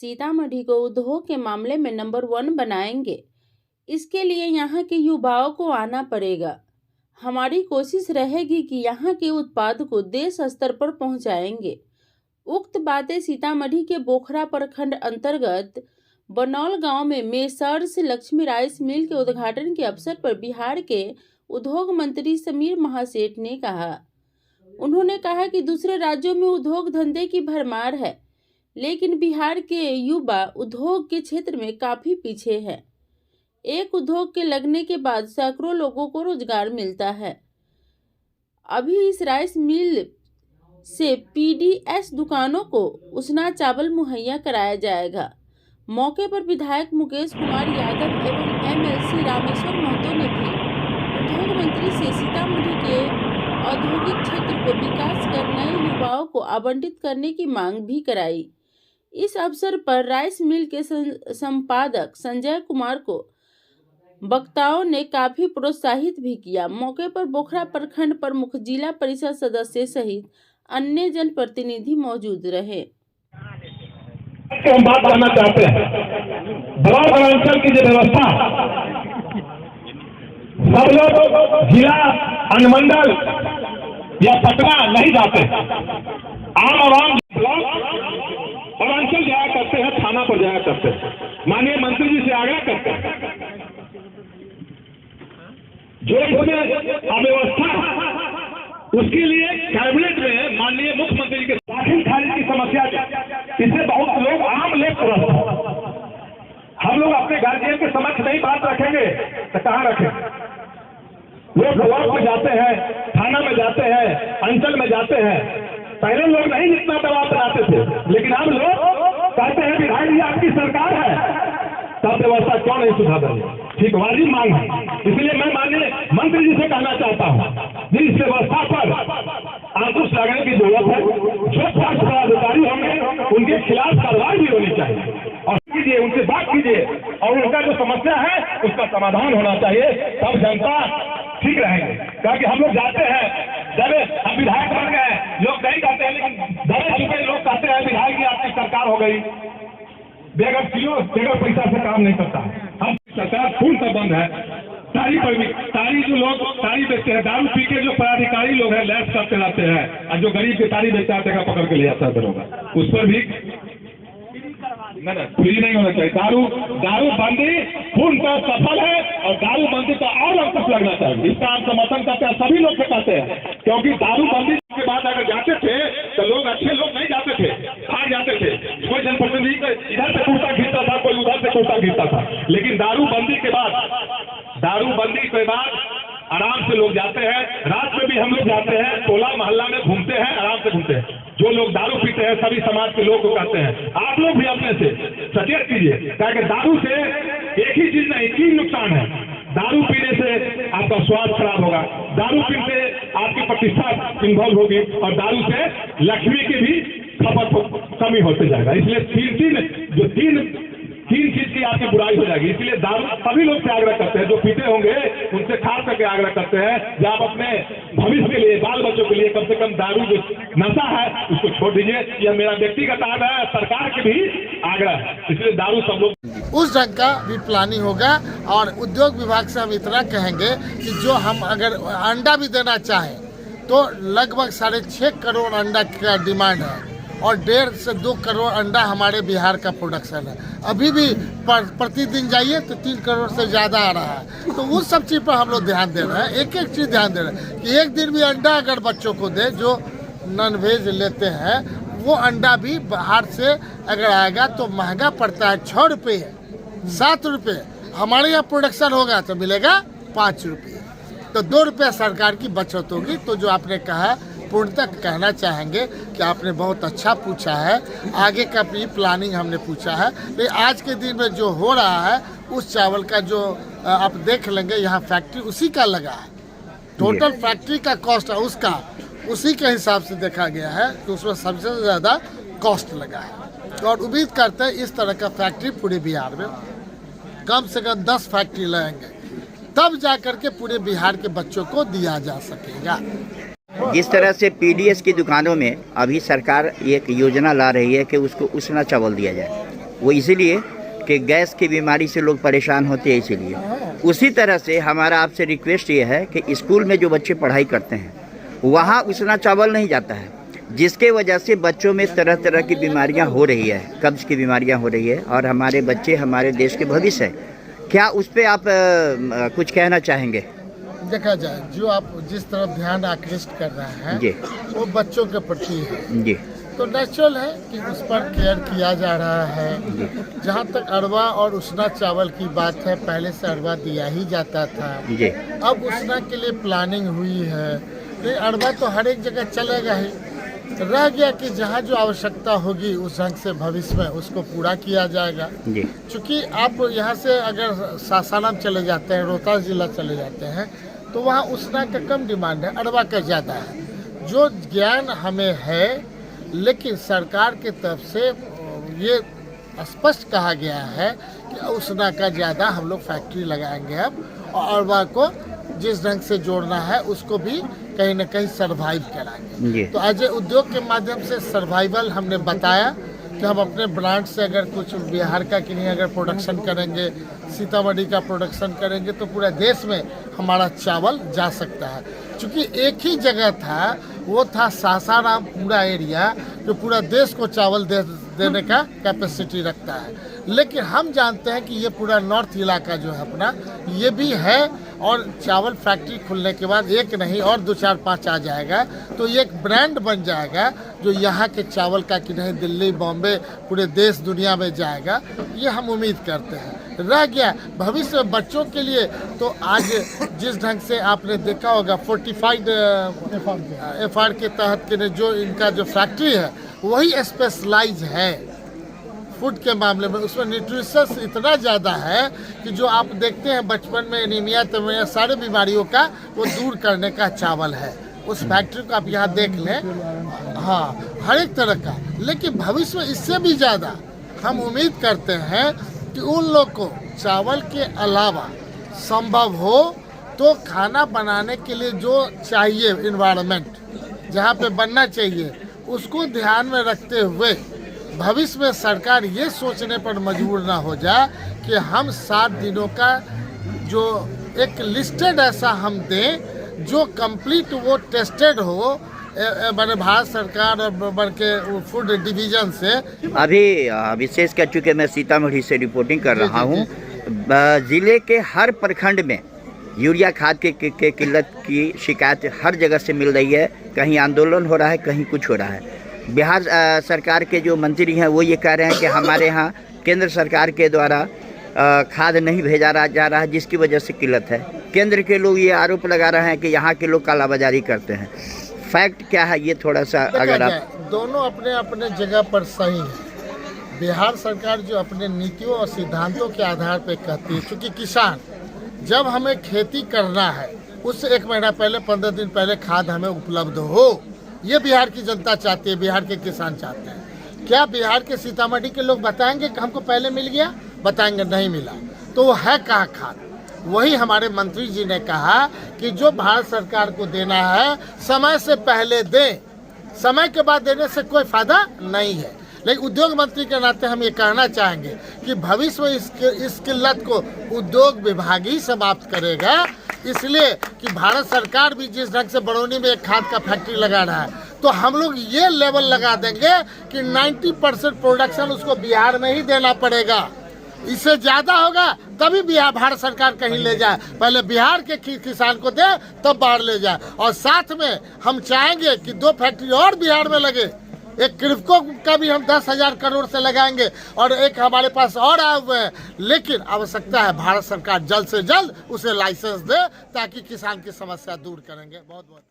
सीतामढ़ी को उद्योग के मामले में नंबर 1 बनाएंगे। इसके लिए यहाँ के युवाओं को आना पड़ेगा। हमारी कोशिश रहेगी कि यहाँ के उत्पाद को देश स्तर पर पहुँचाएंगे। उक्त बातें सीतामढ़ी के बोखरा प्रखंड अंतर्गत बनौल गांव में मेसर्स लक्ष्मी राइस मिल के उद्घाटन के अवसर पर बिहार के उद्योग मंत्री समीर महासेठ ने कहा। उन्होंने कहा कि दूसरे राज्यों में उद्योग धंधे की भरमार है, लेकिन बिहार के युवा उद्योग के क्षेत्र में काफी पीछे है। एक उद्योग के लगने के बाद सैकड़ों लोगों को रोजगार मिलता है। अभी इस राइस मिल से पीडीएस दुकानों को उसना चावल मुहैया कराया जाएगा। मौके पर विधायक मुकेश कुमार यादव एवं एमएलसी रामेश्वर महतो ने भी उद्योग मंत्री से सीतामढ़ी के औद्योगिक क्षेत्र को विकास कर नए युवाओं को आवंटित करने की मांग भी कराई। इस अवसर पर राइस मिल के संपादक संजय कुमार को वक्ताओं ने काफी प्रोत्साहित भी किया। मौके पर बोखरा प्रखंड प्रमुख, जिला परिषद सदस्य सहित अन्य जनप्रतिनिधि मौजूद रहे। हम बात करना चाहते हैं, ब्लॉक अंचल की जो व्यवस्था, सब लोग जिला अनुमंडल या पटना नहीं जाते, आम ब्लॉक और अंचल जाया करते हैं, थाना पर जाया करते हैं। माननीय मंत्री जी से आग्रह करते हैं, जो इसमें अव्यवस्था उसके लिए कैबिनेट में माननीय मुख्यमंत्री के दाखिल खारिज की समस्या, इससे बहुत लोग आम लोग हम लोग अपने गार्जियन के समक्ष नहीं बात रखेंगे तो कहाँ रखेंगे? लोग ब्लॉक में जाते हैं, थाना में जाते हैं, अंचल में जाते हैं। पहले लोग नहीं इतना दबाव बनाते थे, लेकिन अब लोग कहते हैं विधायक जी आपकी सरकार है, तब व्यवस्था क्यों नहीं सुधार रही? ठीक वाजिब मांग है। इसलिए मैं माननीय मंत्री जी से कहना चाहता हूँ, इस व्यवस्था पर अंकुश लगाने की जरूरत है। जो पक्ष पदाधिकारी होंगे उनके खिलाफ कार्रवाई भी होनी चाहिए, और कीजिए, उनसे बात कीजिए, और उनका जो समस्या है उसका समाधान होना चाहिए, तब जनता ठीक रहेंगे। क्योंकि हम लोग जाते हैं, जब हम विधायक बन गए, लोग नहीं कहते हैं, लेकिन दबे चुके लोग कहते हैं विधायक की आपकी सरकार हो गई, बेगर पैसा से काम नहीं करता। हम सरकार फूल का बंद है, तारी पर भी तारी जो लोग तारी बेचते हैं, दारू पी के जो पदाधिकारी लोग हैं लैस करते रहते हैं, और जो गरीब की तारी बेचता है पकड़ के ले जाता है दरोगा, उस पर भी फ्री नहीं होना चाहिए। दारू बंदी पूर्णतः सफल है, और दारू बंदी का और अंकुश लगना चाहिए। इसका हम समर्थन करते हैं, सभी लोग से कहते हैं, क्योंकि दारू बंदी के बाद अगर जाते थे तो लोग अच्छे लोग नहीं जाते थे, भाग जाते थे। कोई जनप्रतिनिधि इधर से कुर्ता गिरता था, कोई उधर से कुर्ता गिरता था, लेकिन दारू बंदी के बाद आराम से लोग जाते हैं। रात में भी हम लोग जाते हैं, टोला मोहल्ला में घूमते हैं, आराम से घूमते हैं। जो लोग दारू पीते हैं सभी समाज के लोग को कहते हैं, आप लोग भी अपने से सचेत कीजिए, ताकि दारू से एक ही चीज नहीं, 3 नुकसान है। दारू पीने से आपका स्वास्थ्य खराब होगा, दारू पीने से आपकी प्रतिष्ठा इन्वॉल्व होगी, और दारू से लक्ष्मी की भी खपत कमी होते जाएगा। इसलिए तीन चीज की आपकी बुराई हो जाएगी। इसलिए दारू सभी लोग से आग्रह करते हैं, जो पीते होंगे उनसे खास करके आग्रह करते हैं कि आप अपने भविष्य के लिए, बाल बच्चों के लिए कम से कम दारू जो नशा है उसको छोड़ दीजिए। यह मेरा व्यक्तिगत आग्रह है, सरकार के भी आग्रह है। इसलिए दारू सब लोग उस ढंग का भी प्लानिंग होगा, और उद्योग विभाग से हम इतना कहेंगे कि जो हम अगर अंडा भी देना चाहें तो लगभग 6.5 करोड़ अंडा का डिमांड है, और 1.5 से 2 करोड़ अंडा हमारे बिहार का प्रोडक्शन है। अभी भी प्रतिदिन जाइए तो 3 करोड़ से ज़्यादा आ रहा है। तो उस सब चीज़ पर हम लोग ध्यान दे रहे हैं, एक एक चीज़ ध्यान दे रहे हैं कि एक दिन भी अंडा अगर बच्चों को दे, जो नॉन वेज लेते हैं, वो अंडा भी बाहर से अगर आएगा तो महंगा पड़ता है 6 रुपये 7 रुपये। हमारे यहाँ प्रोडक्शन होगा तो मिलेगा 5 रुपये, तो 2 रुपये सरकार की बचत होगी। तो जो आपने कहा पूर्णतः कहना चाहेंगे कि आपने बहुत अच्छा पूछा है, आगे का भी प्लानिंग हमने पूछा है। लेकिन आज के दिन में जो हो रहा है, उस चावल का जो आप देख लेंगे, यहाँ फैक्ट्री उसी का लगा है, टोटल फैक्ट्री का कॉस्ट है उसका, उसी के हिसाब से देखा गया है कि उसमें सबसे ज़्यादा कॉस्ट लगा है। और उम्मीद करते हैं इस तरह का फैक्ट्री पूरे बिहार में कम से कम 10 फैक्ट्री लगेंगे, तब जा कर के पूरे बिहार के बच्चों को दिया जा सकेगा। जिस तरह से पीडीएस की दुकानों में अभी सरकार एक योजना ला रही है कि उसको उसना चावल दिया जाए, वो इसीलिए कि गैस की बीमारी से लोग परेशान होते हैं, इसीलिए। उसी तरह से हमारा आपसे रिक्वेस्ट ये है कि स्कूल में जो बच्चे पढ़ाई करते हैं वहाँ उसना चावल नहीं जाता है, जिसके वजह से बच्चों में तरह तरह की बीमारियां हो रही है, कब्ज की बीमारियां हो रही है, और हमारे बच्चे हमारे देश के भविष्य है। क्या उस पर आप कुछ कहना चाहेंगे? देखा जाए, जो आप जिस तरफ ध्यान आकृष्ट कर रहे हैं जी, वो बच्चों के प्रति है, जी, तो नेचुरल है कि उस पर केयर किया जा रहा है। जहाँ तक अरवा और उसना चावल की बात है, पहले से अरवा दिया ही जाता था, जी, अब उसना के लिए प्लानिंग हुई है। लेकिन अरवा तो हर एक जगह चलेगा ही, रह गया कि जहाँ जो आवश्यकता होगी उस ढंग से भविष्य में उसको पूरा किया जाएगा। जी। चूँकि आप यहाँ से अगर सासाराम चले जाते हैं, रोहतास जिला चले जाते हैं, तो वहाँ उसना का कम डिमांड है, अरवा का ज़्यादा है। जो ज्ञान हमें है, लेकिन सरकार की तरफ से ये स्पष्ट कहा गया है कि उसना का ज़्यादा हम लोग फैक्ट्री लगाएंगे अब, और अरवा को जिस ढंग से जोड़ना है उसको भी कहीं ना कहीं सर्वाइव कराएंगे। तो आज उद्योग के माध्यम से सर्वाइवल हमने बताया कि हम अपने ब्रांड से अगर कुछ बिहार का कि नहीं अगर प्रोडक्शन करेंगे, सीतामढ़ी का प्रोडक्शन करेंगे, तो पूरे देश में हमारा चावल जा सकता है। क्योंकि एक ही जगह था, वो था सासाराम पूरा एरिया, जो पूरा देश को चावल देने का कैपेसिटी रखता है। लेकिन हम जानते हैं कि ये पूरा नॉर्थ इलाका जो है अपना, ये भी है, और चावल फैक्ट्री खुलने के बाद एक नहीं और 2, 4, 5 आ जाएगा, तो ये एक ब्रांड बन जाएगा जो यहाँ के चावल का कि नहीं दिल्ली, बॉम्बे, पूरे देश दुनिया में जाएगा। ये हम उम्मीद करते हैं। रह गया भविष्य में बच्चों के लिए, तो आज जिस ढंग से आपने देखा होगा 45 FR के तहत के जो इनका जो फैक्ट्री है वही स्पेशलाइज है फूड के मामले में। उसमें न्यूट्रिशंस इतना ज़्यादा है कि जो आप देखते हैं बचपन में एनीमिया, तमिया, सारे बीमारियों का वो दूर करने का चावल है। उस फैक्ट्री को आप यहाँ देख लें, हाँ, हर एक तरह का। लेकिन भविष्य में इससे भी ज़्यादा हम उम्मीद करते हैं कि उन लोग को चावल के अलावा संभव हो तो खाना बनाने के लिए जो चाहिए इन्वायरमेंट जहाँ पे बनना चाहिए, उसको ध्यान में रखते हुए भविष्य में सरकार ये सोचने पर मजबूर ना हो जाए कि हम 7 दिनों का जो एक लिस्टेड ऐसा हम दें जो कंप्लीट वो टेस्टेड हो, मैंने भारत सरकार और के फूड डिवीजन से। अभी विशेष कर चुके मैं सीतामढ़ी से रिपोर्टिंग कर रहा हूँ। जिले के हर प्रखंड में यूरिया खाद के किल्लत की शिकायत हर जगह से मिल रही है। कहीं आंदोलन हो रहा है, कहीं कुछ हो रहा है। बिहार सरकार के जो मंत्री हैं वो ये कह रहे हैं कि हमारे यहाँ केंद्र सरकार के द्वारा खाद नहीं भेजा जा रहा है, जिसकी वजह से किल्लत है। केंद्र के लोग ये आरोप लगा रहे हैं कि यहाँ के लोग कालाबाजारी करते हैं। फैक्ट क्या है ये थोड़ा सा अगर आप। दोनों अपने अपने जगह पर सही है। बिहार सरकार जो अपने नीतियों और सिद्धांतों के आधार पर कहती है, क्योंकि किसान जब हमें खेती करना है उससे 1 महीना पहले, 15 दिन पहले खाद हमें उपलब्ध हो, ये बिहार की जनता चाहती है, बिहार के किसान चाहते हैं। क्या बिहार के सीतामढ़ी के लोग बताएंगे कि हमको पहले मिल गया? बताएंगे नहीं मिला। तो वो है कहाँ खाद? वही हमारे मंत्री जी ने कहा कि जो भारत सरकार को देना है समय से पहले दें, समय के बाद देने से कोई फायदा नहीं है। लेकिन उद्योग मंत्री के नाते हम ये कहना चाहेंगे कि भविष्य में इस किल्लत को उद्योग विभाग ही समाप्त करेगा, इसलिए कि भारत सरकार भी जिस ढंग से बरौनी में एक खाद का फैक्ट्री लगा रहा है, तो हम लोग ये लेवल लगा देंगे कि 90% प्रोडक्शन उसको बिहार में ही देना पड़ेगा। इससे ज़्यादा होगा तभी बिहार भारत सरकार कहीं ले जाए, पहले बिहार के किसान को दे तब बाहर ले जाए। और साथ में हम चाहेंगे कि 2 फैक्ट्री और बिहार में लगे। एक क्रिप्को का भी हम 10,000 करोड़ से लगाएंगे और एक हमारे पास और आए हुए हैं। लेकिन आवश्यकता है भारत सरकार जल्द से जल्द उसे लाइसेंस दे ताकि किसान की समस्या दूर करेंगे। बहुत बहुत